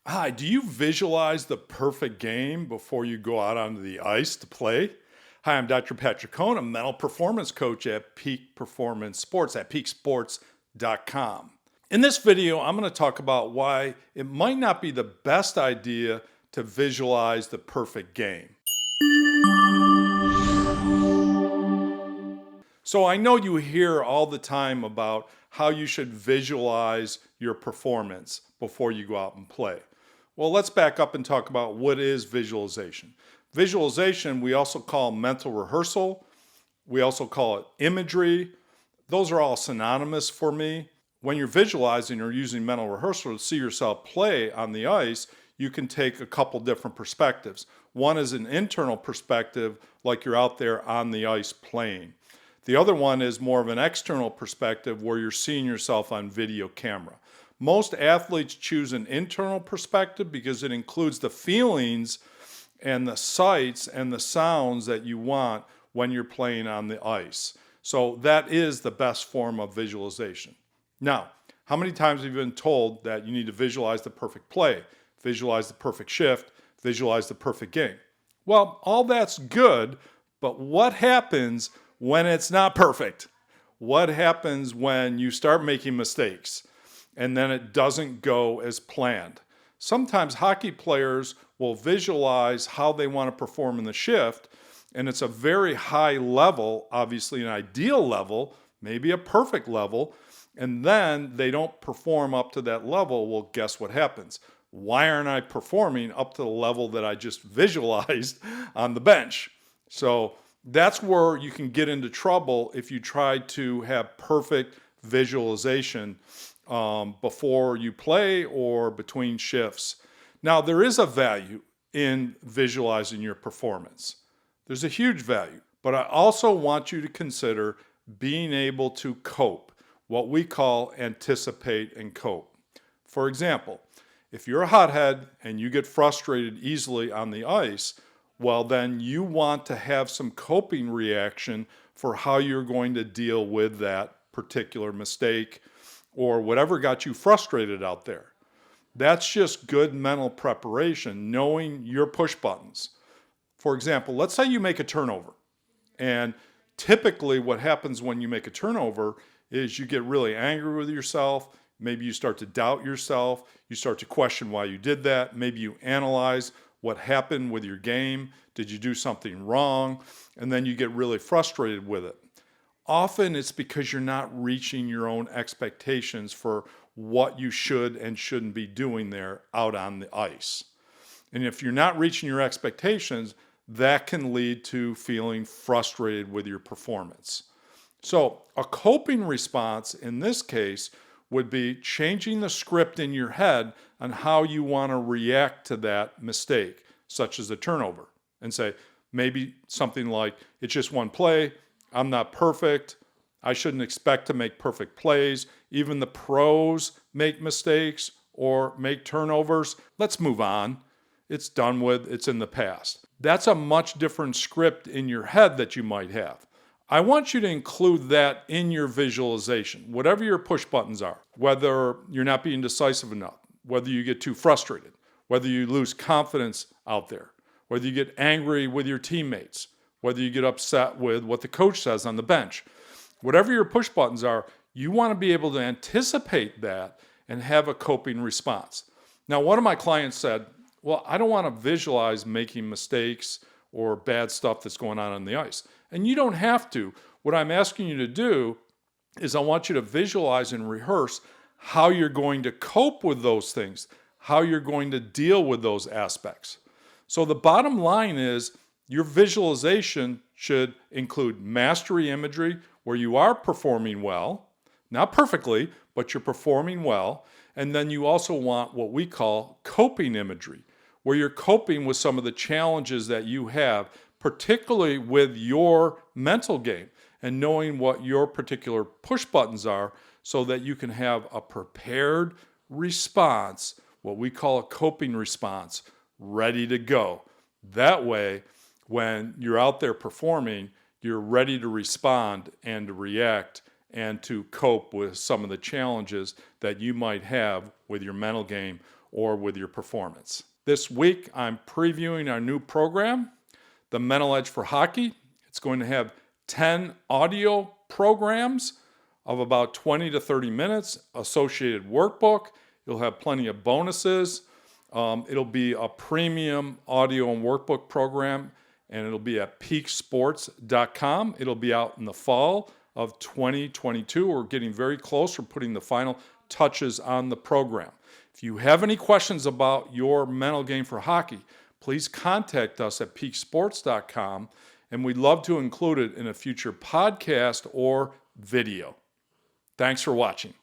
Hi, do you visualize the perfect game before you go out onto the ice to play? Hi, I'm Dr. Patrick Cohn, a mental performance coach at Peak Performance Sports at peaksports.com. In this video, I'm going to talk about why it might not be the best idea to visualize the perfect game. So I know you hear all the time about how you should visualize your performance before you go out and play. Well, let's back up and talk about what is visualization. Visualization, we also call mental rehearsal. We also call it imagery. Those are all synonymous for me. When you're visualizing or using mental rehearsal to see yourself play on the ice, you can take a couple different perspectives. One is an internal perspective, like you're out there on the ice playing. The other one is more of an external perspective where you're seeing yourself on video camera. Most athletes choose an internal perspective because it includes the feelings and the sights and the sounds that you want when you're playing on the ice. So that is the best form of visualization. Now, how many times have you been told that you need to visualize the perfect play, visualize the perfect shift, visualize the perfect game? Well, all that's good, but what happens when it's not perfect? What happens when you start making mistakes and then it doesn't go as planned? Sometimes hockey players will visualize how they want to perform in the shift, and it's a very high level, obviously an ideal level, maybe a perfect level, and then they don't perform up to that level. Well, guess what happens? Why aren't I performing up to the level that I just visualized on the bench? So that's where you can get into trouble if you try to have perfect visualization before you play or between shifts. Now, there is a value in visualizing your performance. There's a huge value, but I also want you to consider being able to cope, what we call anticipate and cope. For example, if you're a hothead and you get frustrated easily on the ice, well, then you want to have some coping reaction for how you're going to deal with that particular mistake or whatever got you frustrated out there. That's just good mental preparation, knowing your push buttons. For example, let's say you make a turnover. And typically what happens when you make a turnover is you get really angry with yourself. Maybe you start to doubt yourself. You start to question why you did that. Maybe you analyze what happened with your game. Did you do something wrong? And then you get really frustrated with it. Often it's because you're not reaching your own expectations for what you should and shouldn't be doing there out on the ice. And if you're not reaching your expectations, that can lead to feeling frustrated with your performance. So a coping response in this case would be changing the script in your head on how you want to react to that mistake, such as a turnover, and say maybe something like, it's just one play, I'm not perfect, I shouldn't expect to make perfect plays, even the pros make mistakes or make turnovers, let's move on, it's done with, it's in the past. That's a much different script in your head that you might have. I want you to include that in your visualization, whatever your push buttons are, whether you're not being decisive enough, whether you get too frustrated, whether you lose confidence out there, whether you get angry with your teammates, whether you get upset with what the coach says on the bench. Whatever your push buttons are, you want to be able to anticipate that and have a coping response. Now, one of my clients said, well, I don't want to visualize making mistakes or bad stuff that's going on the ice. And you don't have to. What I'm asking you to do is I want you to visualize and rehearse how you're going to cope with those things, how you're going to deal with those aspects. So the bottom line is your visualization should include mastery imagery, where you are performing well, not perfectly, but you're performing well. And then you also want what we call coping imagery, where you're coping with some of the challenges that you have, particularly with your mental game and knowing what your particular push buttons are so that you can have a prepared response, what we call a coping response, ready to go. That way, when you're out there performing, you're ready to respond and to react and to cope with some of the challenges that you might have with your mental game or with your performance. This week, I'm previewing our new program, the Mental Edge for Hockey. It's going to have 10 audio programs of about 20 to 30 minutes, associated workbook. You'll have plenty of bonuses. It'll be a premium audio and workbook program, and it'll be at peaksports.com. It'll be out in the fall of 2022. We're getting very close. We're putting the final touches on the program. If you have any questions about your mental game for hockey, please contact us at peaksports.com, and we'd love to include it in a future podcast or video. Thanks for watching.